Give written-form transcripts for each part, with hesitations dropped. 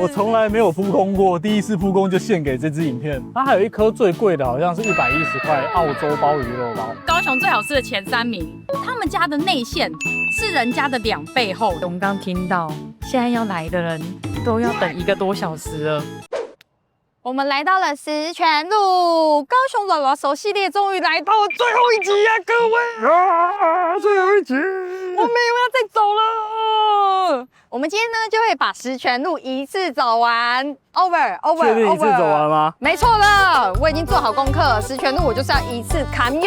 我從來沒有撲空過，第一次撲空就獻給這支影片。它還有一顆最貴的，好像是110塊澳洲鮑魚肉包。高雄最好吃的前3名，他們家的內餡是人家的2倍厚。我们刚聽到，現在要來的人都要等1個多小時了。我們來到了十全路，高雄娃娃手系列終於來到了最後一集呀，各位啊，最後一集，我們又要再走了。我們今天呢就會把十全路一次走完 ，over。確定一次走完嗎？沒錯了，我已經做好功課，十全路我就是要一次砍用。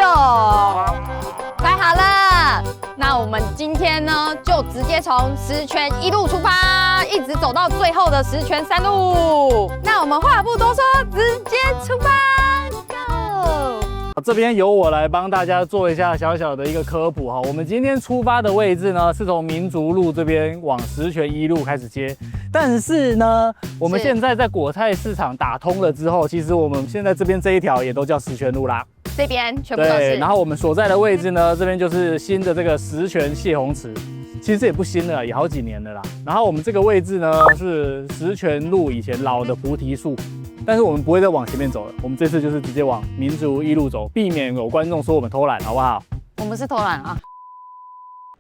擺好了，那我們今天呢就直接從十全1路出發，一直走到最後的十全3路。那我們話不多說，直接出發 ，Go！這邊由我來幫大家做一下小小的一個科普哈。我們今天出發的位置呢，是從民族路這邊往十全1路開始接。但是呢，我們現在在果菜市場打通了之後，其實我們現在這邊這一條也都叫十全路啦。這邊全部都是。對，然後我們所在的位置呢，這邊就是新的這個十全洩洪池。其實也不新了，也好幾年了啦。然後我們這個位置呢，是十全路以前老的菩提樹。但是我們不會再往前面走了，我們這次就是直接往民族1路走，避免有觀眾說我們偷懶，好不好？我們是偷懶啊。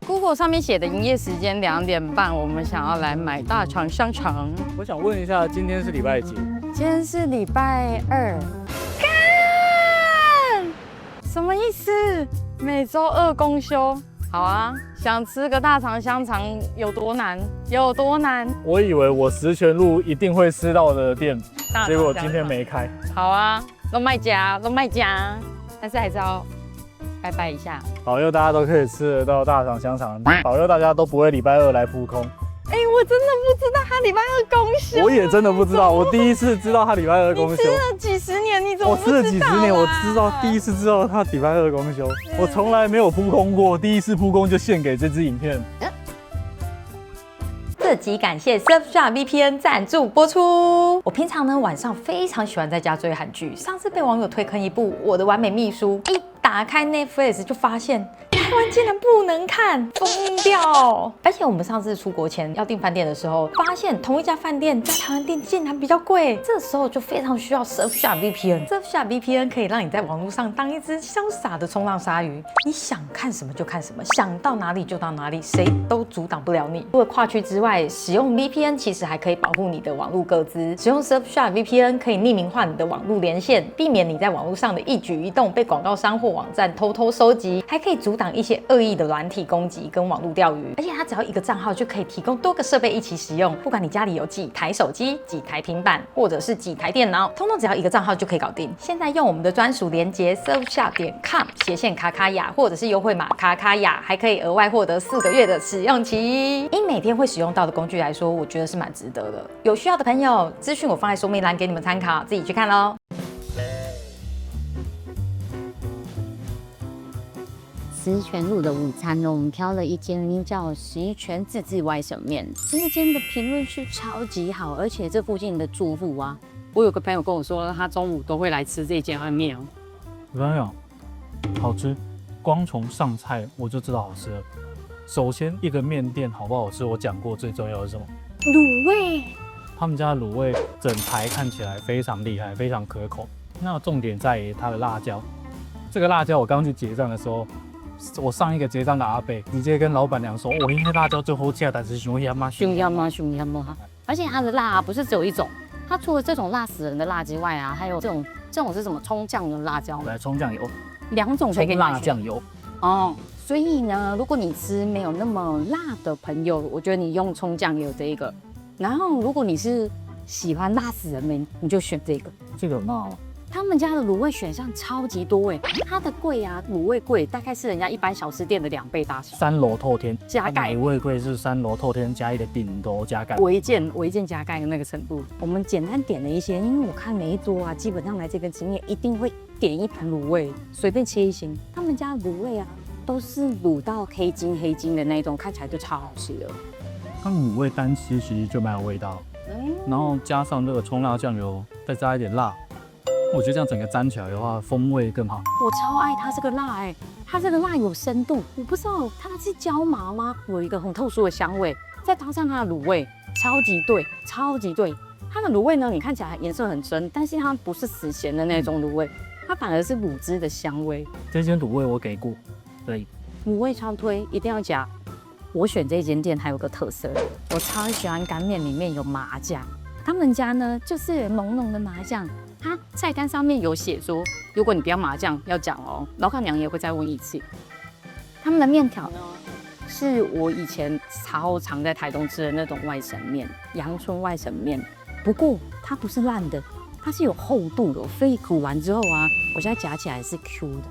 Google 上面寫的營業時間2點半，我們想要來買大腸香腸。我想問一下，今天是禮拜幾？今天是禮拜2。幹！什麼意思？每周2公休。好啊，想吃個大腸香腸有多難？有多難？我以為我十全路一定會吃到的店，結果今天沒開。好啊，都賣家，但是還是要拜拜一下，保佑大家都可以吃得到大腸香腸，保佑大家都不會禮拜2來撲空。哎，我真的不知道他禮拜2公休。我也真的不知道，我第一次知道他禮拜2公休。你吃了幾十年，你怎麼不知道？我吃了幾十年，我知道第一次知道他禮拜2公休。我從來沒有撲空過，第一次撲空就獻給這支影片。這集感謝 Surfshark VPN 贊助播出。我平常呢晚上非常喜歡在家追韓劇，上次被網友推坑一部《我的完美秘書》，一打開 Netflix 就發現台灣竟然不能看，瘋掉！而且我們上次出國前要訂飯店的時候，發現同一家飯店在台灣訂竟然比較貴，這時候就非常需要 Surfshark VPN。Surfshark VPN 可以讓你在網絡上當一隻瀟灑的衝浪鯊魚，你想看什麼就看什麼，想到哪裡就到哪裡，誰都阻擋不了你。除了跨區之外，使用 VPN 其實還可以保護你的網絡個資。使用 Surfshark VPN 可以匿名化你的網絡連線，避免你在網絡上的一舉一動被廣告商或網站偷偷收集，還可以阻擋一些惡意的軟體攻擊跟網絡釣魚。而且它只要1個賬號就可以提供多個設備一起使用，不管你家裡有幾台手機、幾台平板，或者是幾台電腦，通通只要1個賬號就可以搞定。現在用我們的專屬連結 surfshark.com/卡卡雅，或者是優惠碼卡卡雅，還可以額外獲得4個月的使用期。以每天會使用到的工具來說，我覺得是蠻值得的。有需要的朋友，資訊我放在說明欄給你們參考，自己去看咯。十全路的午餐呢，我們挑了一間叫十全自治外省麵，這間的評論是超級好，而且這附近的住戶啊，我有個朋友跟我說，他中午都會來吃這間麵哦。我跟你講，好吃，光從上菜我就知道好吃了。首先，一個麵店好不好吃，我講過最重要的是什麼？滷味。他們家的滷味整排看起來非常厲害，非常可口。那重點在於它的辣椒，這個辣椒我剛去結賬的時候。我上一個結賬的阿伯直接跟老闆娘說：“我因為辣椒最好吃，但是熊香嗎？熊香嗎？熊香嗎？而且它的辣不是只有一種，它除了這種辣死人的辣之外啊，還有這種是什麼蔥醬的辣椒？來，蔥醬油，2種才可以辣醬油哦。所以呢，如果你吃沒有那麼辣的朋友，我覺得你用蔥醬油這一個。然後如果你是喜歡辣死人的，你就選這個。這個很辣哦。他們家的滷味選項超級多哎，它的貴啊，滷味貴大概是人家一般小吃店的2倍大小。3樓透天加蓋，滷味貴是3樓透天加一個頂樓加蓋，違建加蓋的那個程度。我們簡單點了一些，因為我看每一桌啊，基本上來這個經驗一定會點一盤滷味，隨便切一型。他們家的滷味啊，都是滷到黑金的那種，看起來就超好吃的。它滷味單吃其實就蠻有味道，然後加上這個蔥辣醬油，再加一點辣。我覺得這樣整個沾起來的話，風味更好。我超愛它這個辣哎，它這個辣有深度，我不知道它是椒麻嗎？有一個很特殊的香味，再搭上它的滷味，超級對，超級對。它的滷味呢，你看起来顏色很深，但是它不是死鹹的那種滷味，它反而是滷汁的香味。這間滷味我給過，對，滷味超推，一定要加。我選這間店還有個特色，我超喜歡乾麵裡面有麻醬。他們家呢就是濃濃的麻醬，它菜單上面有寫說，如果你不要麻醬，要講哦。老闆娘也會再問一次。他們的麵條呢，是我以前超常在台東吃的那種外省麵，陽春外省麵。不過它不是爛的，它是有厚度的，所以煮完之後啊，我現在夾起來是 Q 的。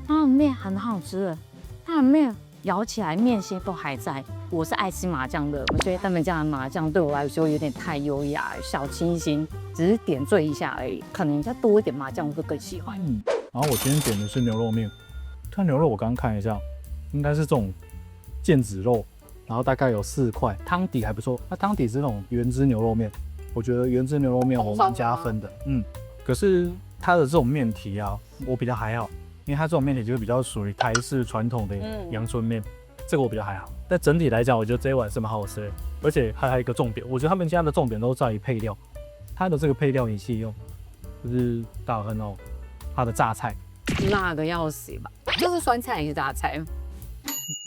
它的麵很好吃的，它的麵咬起來麵心都還在。我是愛吃麻醬的，我覺得他們家的麻醬對我來說有點太優雅，小清新，只是點綴一下而已。可能再多一點麻醬，我會更喜歡。然後我今天點的是牛肉麵，看牛肉我剛剛看一下，應該是這種腱子肉，然後大概有4塊，湯底還不錯。它湯底是那種原汁牛肉麵。我覺得原汁牛肉麵我蠻加分的，可是它的這種麵體啊，我比較還好，因為它這種麵體就是比較屬於台式傳統的陽春麵，這個我比較還好。但整體來講，我覺得這一碗是蠻好吃的，而且還有一個重點，我覺得他們家的重點都在於配料，它的這個配料你細用，就是大家有看到它的榨菜，辣的要死吧，就是酸菜还是榨菜？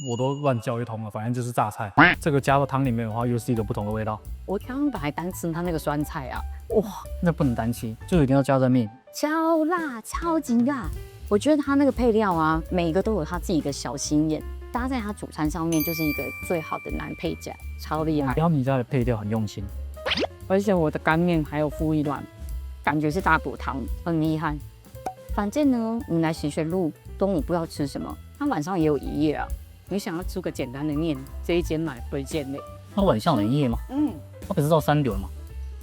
我都亂叫一通了，反正就是榨菜。這個加到湯裡面的話，又是一個不同的味道。我剛剛本來單吃它那個酸菜啊，哇，那不能單吃，就一定要加在麵。超辣，超級辣。我覺得它那個配料啊，每一個都有它自己的小心眼，搭在它主餐上面就是一個最好的男配角，超厲害。他們家的配料很用心，而且我的乾麵還有附一碗，感覺是大補湯，很厲害。反正呢，你來石泉路中午不知道吃什麼，它晚上也有營業啊。你想要吃個簡單的麵，這一間蠻推薦的。它晚上有營業嗎？它不是到3點嗎？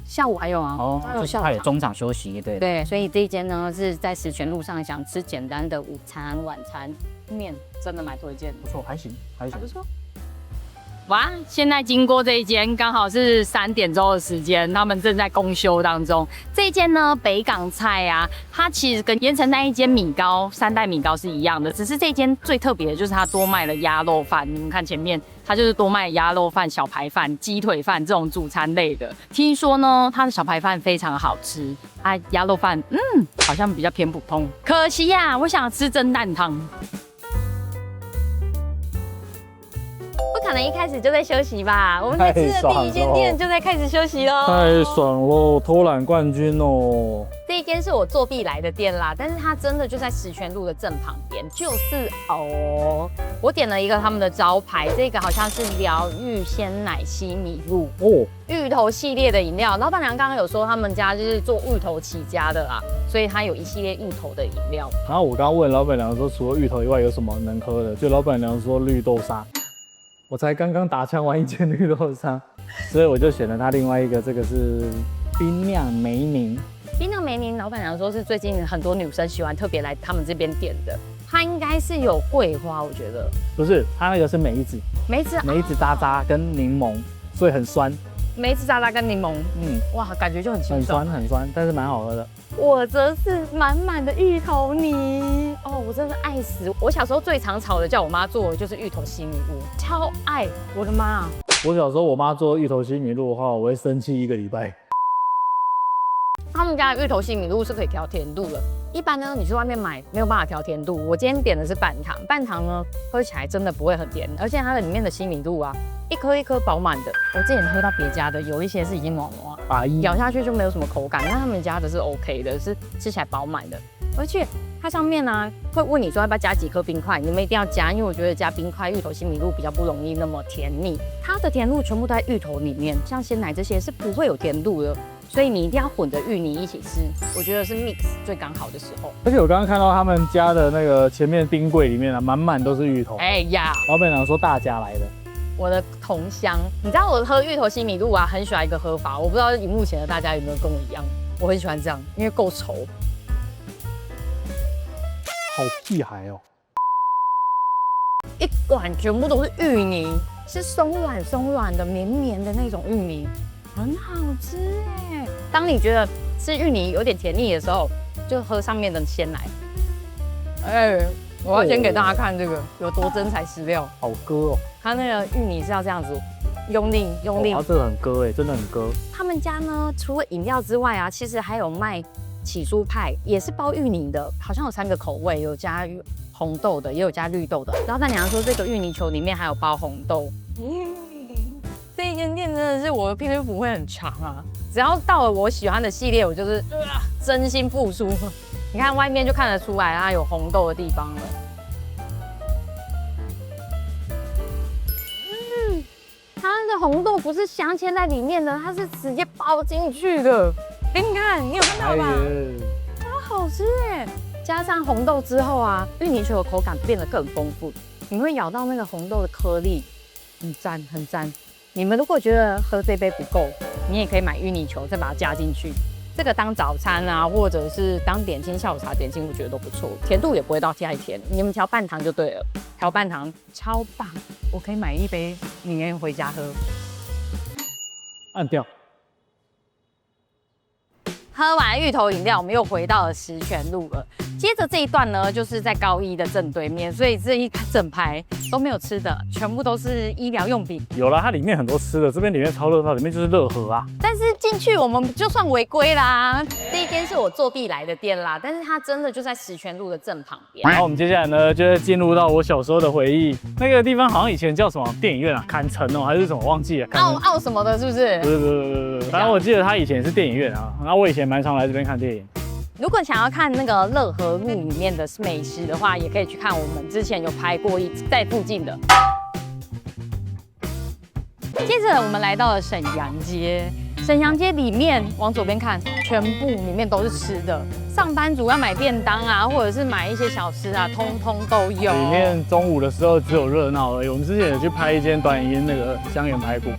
下午還有啊。哦，就是它有中場休息，對。对，所以這一間呢是在石泉路上，想吃簡單的午餐、晚餐麵，真的蠻推薦的。不錯，還行，還行，還不錯。哇，現在經過這一間，剛好是3點鐘的時間，他們正在公休當中。這一間呢，北港菜啊，它其實跟鹽埕那一間米糕3代米糕是一樣的，只是這間最特別的就是它多賣了鴨肉飯。你們看前面，它就是多賣鴨肉飯、小排飯、雞腿飯這種主餐類的。聽說呢，它的小排飯非常好吃，它鴨肉飯好像比較偏普通。可惜呀、啊，我想吃蒸蛋湯。不可能一開始就在休息吧？我們在吃的第一間店就在開始休息嘍，太爽嘍！偷懶冠軍哦。這一間是我作弊來的店啦，但是它真的就在石泉路的正旁邊，就是哦。我點了一個他們的招牌，這個好像是療癒鮮奶西米露哦，芋頭系列的飲料。老闆娘剛剛有說他們家就是做芋頭起家的啦，所以它有一系列芋頭的飲料。然後我剛剛問老闆娘說，除了芋頭以外有什麼能喝的？就老闆娘說綠豆沙。我才剛剛打槍完一件綠豆沙，所以我就選了它另外一個，這個是冰釀梅寧。冰釀梅寧，老闆娘說是最近很多女生喜歡特別來他們這邊點的。它應該是有桂花，我覺得不是，它那個是梅子，梅子渣渣跟檸檬，所以很酸。梅子渣渣跟檸檬，哇，感覺就很清爽，很酸，但是蠻好喝的。我則是滿滿的芋頭泥哦，我真的愛死！我小時候最常炒的叫我媽做的就是芋頭西米露，超愛！我的媽啊！我小时候我媽做芋頭西米露的話，我會生氣1個禮拜。他們家的芋頭西米露是可以調甜度的，一般呢你去外面買沒有辦法調甜度。我今天點的是半糖，半糖呢喝起来真的不會很甜，而且它的裡面的西米露啊，一顆一顆飽滿的。我之前喝到別家的，有一些是已經軟軟，咬下去就沒有什麼口感，但他們家的是 OK 的，是吃起來飽滿的，而且它上面呢會問你說要不要加幾顆冰塊，你們一定要加，因為我覺得加冰塊芋頭西米露比較不容易那麼甜膩，它的甜度全部都在芋頭裡面，像鮮奶這些是不會有甜度的。所以你一定要混着芋泥一起吃，我覺得是 mix 最剛好的時候。而且我剛剛看到他們家的那個前面冰櫃裡面啊，滿滿都是芋頭。哎呀，老闆娘說大家來的。我的同鄉，你知道我喝芋頭西米露啊，很喜歡一個喝法，我不知道熒幕前的大家有沒有跟我一樣，我很喜歡這樣，因為夠稠。好屁孩哦！一碗全部都是芋泥，是鬆軟的、綿綿的那種芋泥。很好吃哎！當你覺得吃芋泥有點甜膩的時候，就喝上面的鮮奶。哎，我要先給大家看這個有多真材實料。好割哦！它那個芋泥是要這樣子用力。它這個很割哎，真的很割。他們家呢，除了飲料之外啊，其實還有賣起酥派，也是包芋泥的，好像有3個口味，有加紅豆的，也有加綠豆的。老闆娘說这個芋泥球裡面還有包紅豆。這一間店真的是我的篇幅會很長啊，只要到了我喜歡的系列，我就是真心付出。你看外面就看得出來它有紅豆的地方了。它的紅豆不是鑲嵌在裡面的，它是直接包進去的。給你看，你有看到吧？超好吃哎！加上紅豆之後啊，芋泥球的口感變得更豐富，你會咬到那個紅豆的顆粒，很讚很讚。你們如果覺得喝這杯不夠，你也可以買芋泥球，再把它加進去。這個當早餐啊，或者是當點心、下午茶點心，我覺得都不錯，甜度也不會到太甜。你們調半糖就對了，調半糖超棒，我可以買一杯明天回家喝。按掉。喝完芋頭飲料，我們又回到了十全路了。接着這一段呢，就是在高一的正對面，所以這一整排都沒有吃的，全部都是醫療用品。有啦，它裡面很多吃的，這邊裡面超熱鬧，裡面就是樂和啊。但是進去我們就算違規啦。這一間是我作弊來的店啦，但是它真的就在十全路的正旁邊。然後我們接下來呢，就會進入到我小時候的回憶。那個地方好像以前叫什麼電影院啊，坎城哦，還是什麼忘記了。奧什麼的，是不是？不是，反正我記得它以前是電影院啊。然後我以前蠻常來這邊看電影。如果想要看那個樂和路裡面的美食的話，也可以去看我們之前有拍過在附近的。接着我們來到了沈陽街，沈陽街裡面往左邊看，全部裡面都是吃的。上班族要買便當啊，或者是買一些小吃啊，通通都有。裡面中午的時候只有熱鬧而已。我們之前有去拍一間短影音那個香園排骨，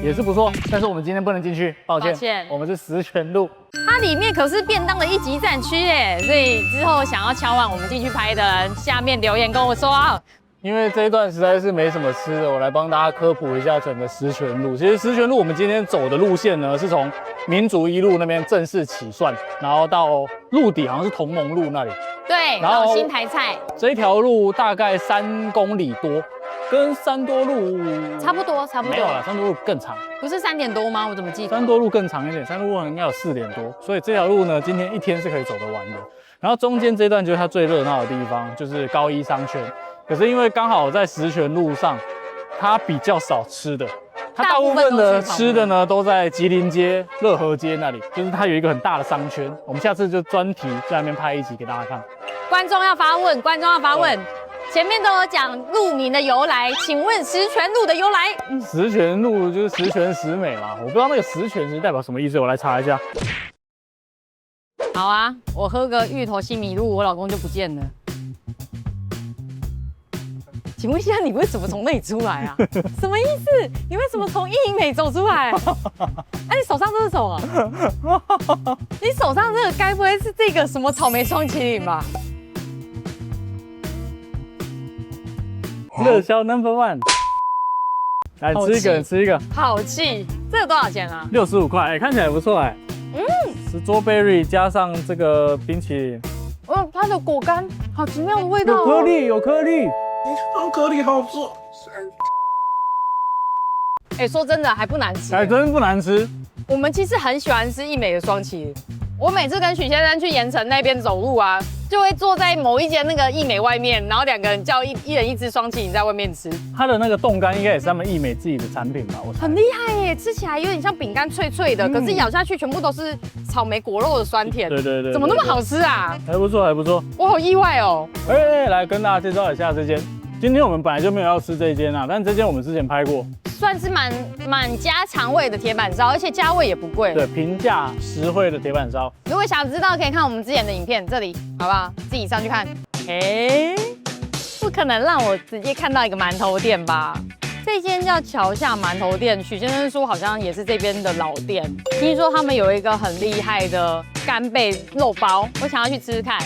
也是不錯。但是我們今天不能進去，抱歉，我們是十全路。它裡面可是便当的一级战區耶，所以之後想要敲碗我們進去拍的人，下面留言跟我說啊。因為這一段實在是沒什麼吃的，我來幫大家科普一下整個十全路。其實十全路我們今天走的路線呢，是從民族一路那邊正式起算，然後到路底好像是同盟路那裡。對，然後新台菜這一條路大概3公里多，跟三多路差不多。沒有啦，三多路更長。不是3點多嗎？我怎麼記得？三多路更長一點，三多路應該有4點多，所以這條路呢，今天一天是可以走得完的。然後中間這段就是它最熱鬧的地方，就是高一商圈。可是因為剛好在十全路上，它比較少吃的，它大部分的吃的呢都在吉林街、樂和街那裡，就是它有一個很大的商圈。我們下次就專題在那邊拍一集給大家看。觀眾要發問，前面都有講路名的由來，請問十全路的由來？十全路就是十全十美嘛，我不知道那個十全是代表什麼意思，我來查一下。好啊，我喝個芋頭西米露，我老公就不見了。請問一下，你為什麼從那裡出來啊？什麼意思？你為什麼從義美走出來？哎，你手上這是什麼？你手上這個該不會是這個什麼草莓雙麒麟吧？熱銷 No.1， 來吃一個。好氣，這個多少錢啊？65塊，哎，看起來不錯哎。Strawberry 加上這個冰淇淋。它的果乾好奇妙的味道。有顆粒。顆粒好吃。哎，說真的還不難吃。還真不難吃。我們其實很喜歡吃義美的雙麒麟。我每次跟許先生去鹽埕那邊走路啊，就會坐在某一間那個義美外面，然後2個人叫一人一隻雙麒麟在外面吃。它的那個凍乾應該也是他們義美自己的產品吧？我猜。很厲害耶，吃起來有點像餅乾脆脆的，可是咬下去全部都是草莓果肉的酸甜。對，怎麼那麼好吃啊？還不錯。我好意外哦。來跟大家介紹一下這間。今天我們本來就沒有要吃這一間啊，但這間我們之前拍過，算是滿家常味的鐵板燒，而且價位也不貴。對，平價實惠的鐵板燒。如果想知道，可以看我們之前的影片，這裡好不好？自己上去看。不可能讓我直接看到一個饅頭店吧？這間叫橋下饅頭店，許先生說好像也是這邊的老店。聽說他們有一個很厲害的干貝肉包，我想要去吃吃看。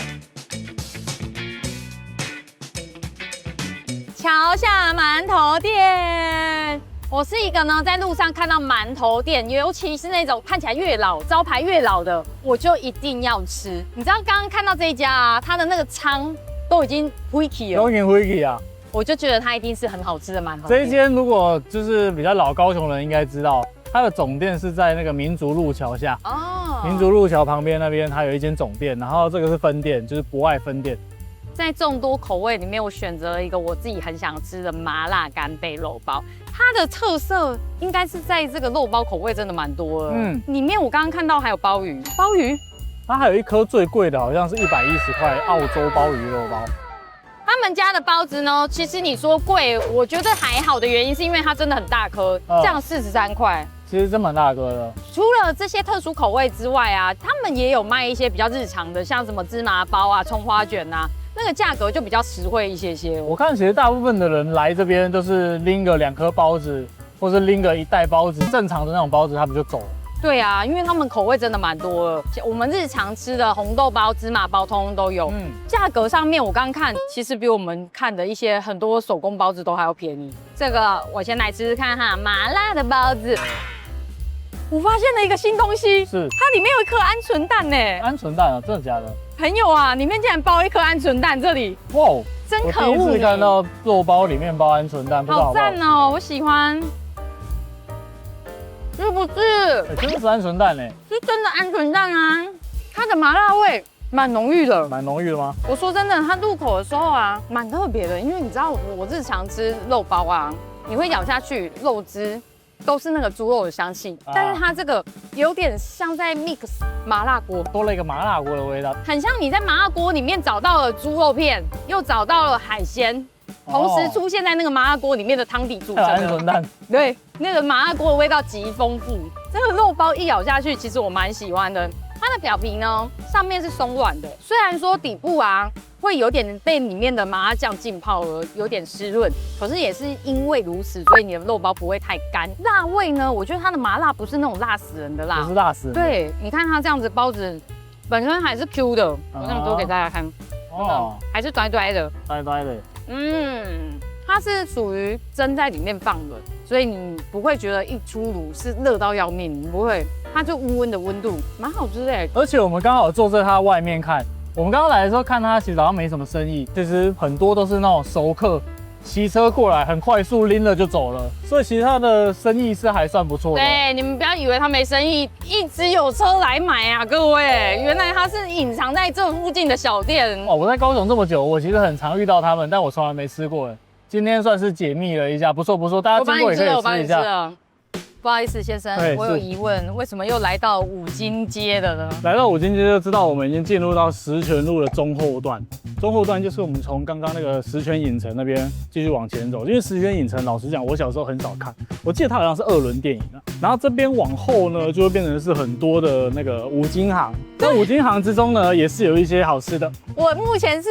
橋下饅頭店，我是一個呢，在路上看到饅頭店，尤其是那種看起來越老、招牌越老的，我就一定要吃。你知道剛剛看到這一家啊，它的那個倉都已經灰起了，都已經灰起啊，我就覺得它一定是很好吃的饅頭。這一間如果就是比較老高雄人應該知道，它的總店是在那個民族路橋下。哦。民族路橋旁邊那邊它有一間總店，然後這個是分店，就是博愛分店。在众多口味裡面，我選擇了一個我自己很想吃的麻辣干貝肉包。它的特色應該是在這個肉包口味真的蠻多的。裡面我剛剛看到還有鮑魚，它還有一顆最貴的，好像是110塊澳洲鮑魚肉包。他們家的包子呢，其實你說貴，我覺得還好的原因是因為它真的很大顆，這樣43塊。其實真蠻大顆的。除了這些特殊口味之外啊，他們也有賣一些比較日常的，像什麼芝麻包啊、蔥花卷啊，那個價格就比較實惠一些些。我看其實大部分的人來這邊都是拎個2顆包子，或是拎個1袋包子，正常的那種包子他們就走了。對啊，因為他們口味真的蠻多的，我們日常吃的紅豆包、芝麻包通通都有。價格上面我剛看，其實比我們看的一些很多手工包子都還要便宜。這個我先來吃吃看哈，麻辣的包子。我發现了一個新東西，是它裡面有一顆鵪鶉蛋呢。鵪鶉蛋啊，真的假的？朋友啊，裡面竟然包一顆鵪鶉蛋，這裡哇，真可惡！我第一次看到肉包裡面包鵪鶉蛋，不知道好不好？好讚哦，我喜歡。是不是？真的是鵪鶉蛋呢，是真的鵪鶉蛋啊！它的麻辣味蠻濃郁的，蠻濃郁的嗎？我說真的，它入口的時候啊，蠻特別的，因為你知道我日常吃肉包啊，你會咬下去，肉汁都是那個豬肉的香氣，但是它這個有點像在 mix 麻辣鍋，多了一個麻辣鍋的味道，很像你在麻辣鍋裡面找到了豬肉片，又找到了海鮮。同時出現在那個麻辣鍋裡面的湯底組成的鵪鶉蛋，對，那個麻辣鍋的味道極豐富。這個肉包一咬下去，其實我蠻喜歡的。它的表皮呢，上面是鬆軟的，雖然說底部啊會有點被裡面的麻辣醬浸泡而有點濕潤，可是也是因為如此，所以你的肉包不會太乾。辣味呢，我覺得它的麻辣不是那種辣死人的辣，不是辣死人。對，你看它這樣子包子本身還是 Q 的，我這樣做給大家看，哦，還是拽拽的，拽拽的。它是屬於蒸在裡面放的，所以你不會覺得一出爐是熱到要命，你不會，它就溫溫的溫度，蠻好吃的。而且我們剛好坐在它外面看，我們剛剛來的時候看它其實好像沒什麼生意，其實很多都是那種熟客，騎車過來很快速拎了就走了，所以其實它的生意是還算不錯的。對，你們不要以為它沒生意，一直有車來買啊，各位，原來它是隱藏在這附近的小店。哦，我在高雄這麼久，我其實很常遇到他們，但我從來沒吃過。今天算是解密了一下，不錯不錯，大家經過也可以吃一下。不好意思，先生，我有疑問，為什麼又來到五金街的呢？來到五金街就知道我們已經進入到十全路的中後段。中後段就是我們從剛剛那個十全影城那邊繼續往前走，因為十全影城老實講，我小時候很少看，我記得它好像是2輪電影啊。然後這邊往後呢，就會變成是很多的那個五金行。在五金行之中呢，也是有一些好吃的。我目前是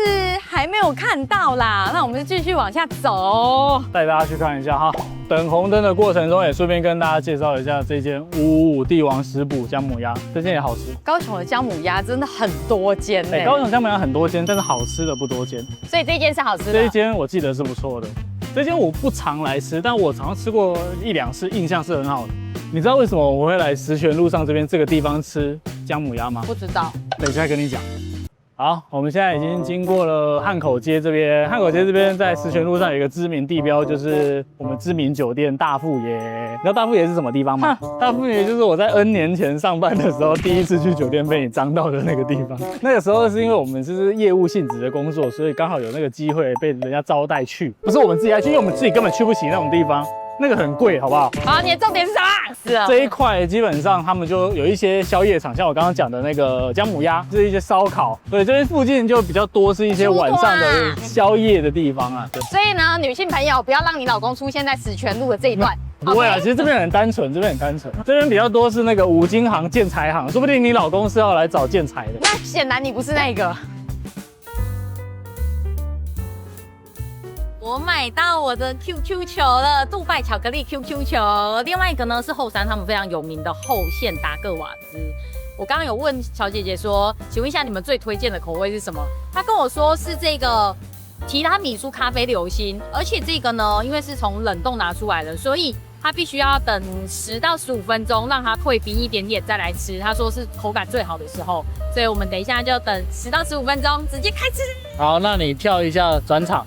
還沒有看到啦，那我們就繼續往下走，帶大家去看一下哈。等紅燈的過程中，也順便跟大家介紹一下這間555帝王食補薑母鴨，這間也好吃。高雄的薑母鴨真的很多間欸，高雄薑母鴨很多間，但是好吃的不多間，所以這間是好吃的。這一間我記得是不錯的，這間我不常來吃，但我常常吃過1、2次，印象是很好的。你知道為什麼我會來十全路上這邊這個地方吃薑母鴨嗎？不知道，等一下跟你講。好，我們現在已經經過了漢口街這邊。漢口街這邊在十全路上有一個知名地標，就是我們知名酒店大富爺。你知道大富爺是什麼地方嗎？大富爺就是我在 N 年前上班的時候第一次去酒店被你張到的那個地方。那個時候是因為我們是業務性質的工作，所以剛好有那個機會被人家招待去，不是我們自己來去，因為我們自己根本去不起那種地方。那個很貴，好不好？好，你的重點是什麼？是啊，這一塊基本上他們就有一些宵夜場，像我剛剛講的那個薑母鴨，是一些燒烤。對，這邊附近就比較多是一些晚上的宵夜的地方啊。所以呢，女性朋友不要讓你老公出現在十全路的這一段。不會啊，其實這邊很單純，這邊很單純。這邊比較多是那個五金行、建材行，說不定你老公是要來找建材的。那顯然你不是那個。我買到我的 QQ 球了，杜拜巧克力 QQ 球。另外一個呢是後山他們非常有名的厚線達克瓦茲。我剛剛有問小姐姐說，請問一下你們最推薦的口味是什麼？她跟我說是這個提拉米蘇咖啡流心，而且這個呢，因為是從冷凍拿出來的，所以她必須要等10到15分鐘，讓它退冰一點點再來吃。她說是口感最好的時候，所以我們等一下就等10到15分鐘，直接開吃。好，那你跳一下轉場。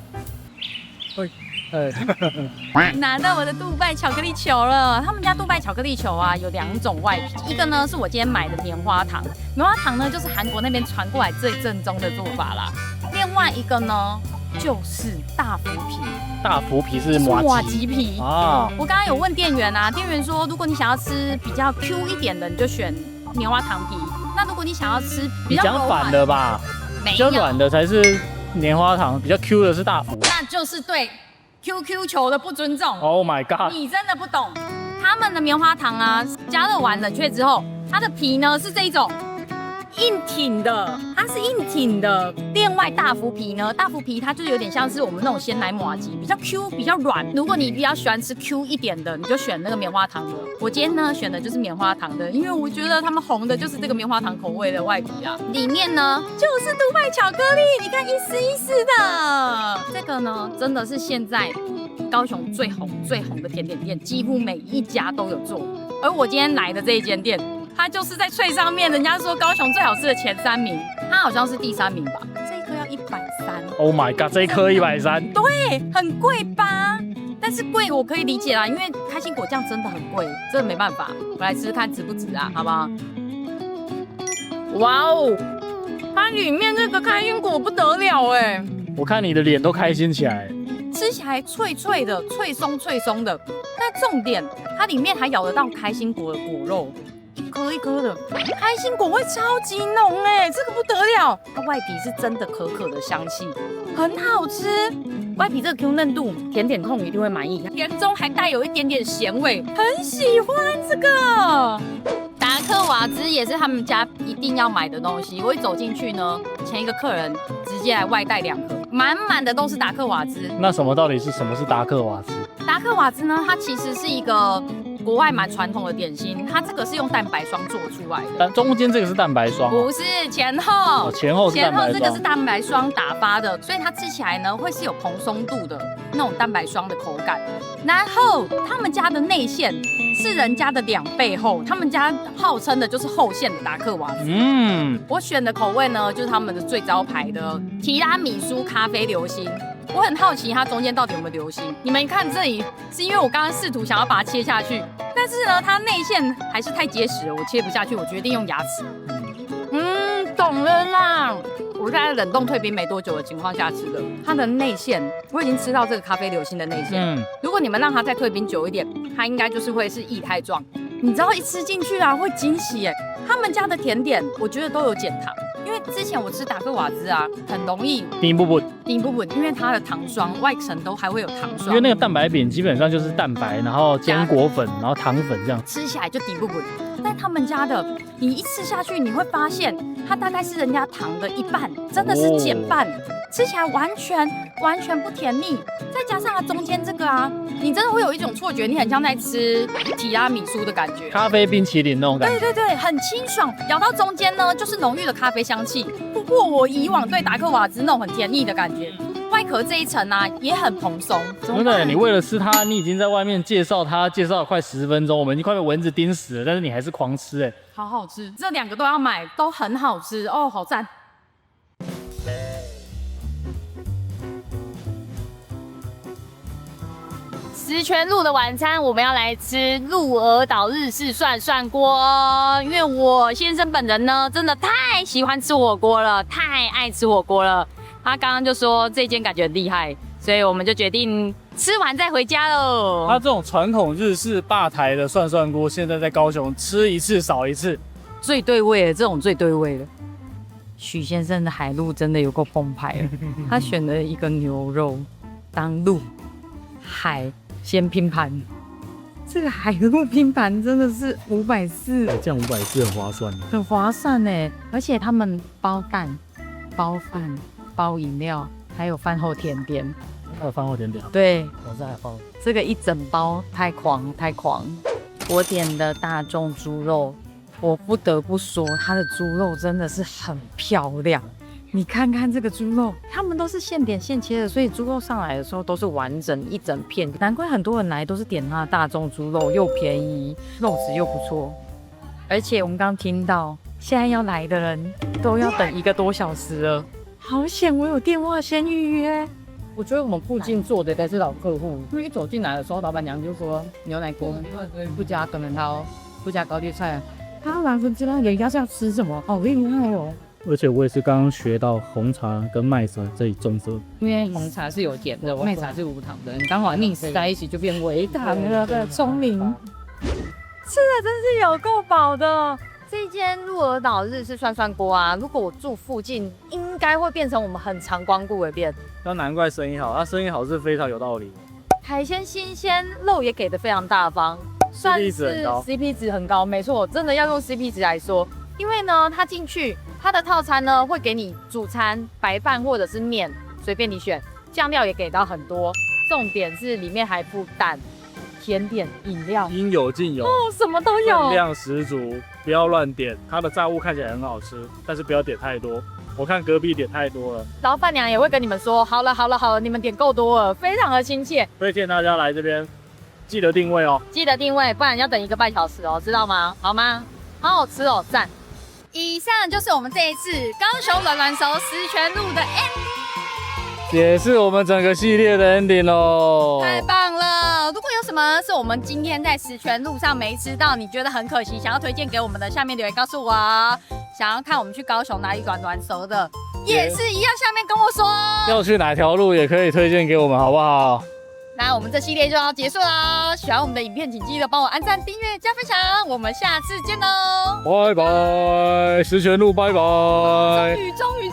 拿到我的杜拜巧克力球了。他們家杜拜巧克力球啊，有2種外皮，一個呢是我今天買的棉花糖，棉花糖呢就是韓國那邊傳過來最正宗的做法啦。另外一個呢就是大福皮，大福皮是麻糬皮啊。我剛剛有問店員啊，店員說如果你想要吃比較 Q 一點的，你就選棉花糖皮。那如果你想要吃比較讲反了吧？比較軟的才是棉花糖，比較 Q 的是大福。那就是对 QQ 球的不尊重。Oh my god！ 你真的不懂，他們的棉花糖啊，加熱完冷却之後，它的皮呢是這一種硬挺的，它是硬挺的。另外大福皮呢，大福皮它就有點像是我们那種鮮奶麻糬，比較 Q 比較軟。如果你比較喜歡吃 Q 一點的，你就選那個棉花糖的。我今天呢選的就是棉花糖的，因為我覺得他們紅的就是這個棉花糖口味的外皮啊，裡面呢就是杜拜巧克力，你看一絲一絲的。這個呢真的是現在高雄最紅的甜點店，幾乎每一家都有做。而我今天來的這一間店，它就是在脆上面，人家說高雄最好吃的前3名，它好像是第3名吧。這一顆要130。Oh my god， 這一顆130。對，很貴吧？但是貴我可以理解啦，因為開心果醬真的很貴，真的沒辦法。我來吃吃看值不值啊，好不好？哇哦，它裡面這個開心果不得了哎！我看你的臉都開心起來。吃起來脆脆的，脆鬆的。那重點，它裡面還咬得到開心果的果肉。一顆一顆的，開心果味超級濃哎，這個不得了。它外皮是真的可可的香氣，很好吃。外皮這個 Q 嫩度，甜點控一定會滿意。甜中還帶有一點點鹹味，很喜歡這個。達克瓦茲也是他們家一定要買的東西。我一走進去呢，前一個客人直接來外帶2盒，滿滿的都是達克瓦茲。那到底是什麼是達克瓦茲？達克瓦茲呢，它其實是一個國外蠻傳統的點心，它這個是用蛋白霜做出來的。但中間這個是蛋白霜？不是，前後。哦，前後是蛋白霜。前後這個是蛋白霜打發的，所以它吃起來呢會是有蓬鬆度的那種蛋白霜的口感。然後他們家的內餡是人家的2倍厚，他們家號稱的就是厚餡的達克瓦茲。我選的口味呢就是他們的最招牌的提拉米蘇咖啡流心。我很好奇它中間到底有沒有流心。你們看這裡，是因為我剛剛試圖想要把它切下去，但是呢，它內餡還是太結實了，我切不下去，我決定用牙齒。懂了啦。我是在冷凍退冰沒多久的情況下吃的，它的內餡我已經吃到這個咖啡流心的內餡。如果你們讓它再退冰久一點，它應該就是會是液態狀。你知道一吃進去啊會驚喜耶。他們家的甜點我覺得都有減糖。因為之前我吃達克瓦茲啊，很容易頂不穩，因為它的糖霜外層都還會有糖霜。因為那個蛋白餅基本上就是蛋白，然後堅果粉，然後糖粉這樣，吃起來就頂不穩。但他們家的，你一吃下去，你會發現它大概是人家糖的1半，真的是減半，吃起來完全不甜膩。再加上它中間這個啊，你真的會有一種錯覺，你很像在吃提拉米蘇的感覺，咖啡冰淇淋那種感覺。對，很清爽。咬到中間呢，就是濃郁的咖啡香氣，不過我以往對達克瓦茲那種很甜膩的感覺。外殼這一層啊也很蓬鬆。真的，你為了吃它，你已經在外面介紹它，介紹了快10分鐘，我們已經快被蚊子叮死了，但是你還是狂吃哎，好好吃，這2個都要買，都很好吃哦，好讚。石泉路的晚餐，我們要來吃鹿兒島日式涮涮鍋，因為我先生本人呢，真的太喜歡吃火鍋了，太愛吃火鍋了。他剛剛就說這間感覺很厲害，所以我們就決定吃完再回家嘍。他這種傳統日式吧台的涮涮鍋，現在在高雄吃一次少一次，最對味的這種最對味的。許先生的海陸真的有夠澎湃了，他選了一個牛肉當陸海先拼盤，這個海陸拼盤真的是540，這樣540很划算，很划算呢。而且他們包蛋、包飯、包飲料，還有飯後甜點。還有飯後甜點？對，我這還包。這個一整包太狂。我點的大眾豬肉，我不得不說，它的豬肉真的是很漂亮。你看看這個豬肉，他們都是現點現切的，所以豬肉上來的時候都是完整一整片。難怪很多人來都是點它的大眾豬肉，又便宜，肉質又不錯。而且我們剛聽到，現在要來的人都要等1個多小時了，好險我有電話先預約。我覺得我們附近做的才是老客戶，因為一走進來的時候，老闆娘就說牛奶鍋不加根根湯，不加高麗菜。他哪知道人家是要吃什麼？好厲害哦！而且我也是剛剛學到紅茶跟麥茶這裡種色，因為紅茶是有甜的，麥茶是無糖的，你剛好 mix 在一起就變微糖了。对，聰明。吃的真是有夠飽的。這間鹿兒島日式涮涮鍋啊，如果我住附近，應該會變成我們很常光顧的店。那難怪生意好，他生意好是非常有道理。海鮮新鮮，肉也給的非常大方，算是 CP 值很高，沒錯，真的要用 CP 值來說。因為呢，它進去，它的套餐呢會給你主餐、白飯或者是麵，隨便你選，醬料也給到很多。重點是裡面還附蛋、甜點、飲料，應有盡有哦，什麼都有，分量十足，不要亂點。它的炸物看起來很好吃，但是不要點太多。我看隔壁點太多了，老闆娘也會跟你們說，好了好了好了，你們點夠多了，非常的親切。推薦大家來這邊，記得定位哦，記得定位，不然要等1個半小時哦，知道嗎？好嗎？好好吃哦，讚！以上就是我們這一次高雄軟軟熟十全路的 ending， 也是我們整個系列的 ending 哦。太棒了！如果有什麼是我們今天在十全路上沒吃到，你覺得很可惜，想要推薦給我們的，下面留言告訴我哦。想要看我們去高雄哪裡軟軟熟的，也是一樣，下面跟我說。要去哪條路也可以推薦給我們，好不好？那我們這系列就要結束啦！喜歡我們的影片，請記得幫我按讚、訂閱、加分享。我們下次見嘍！拜拜，十全路，拜拜。終於。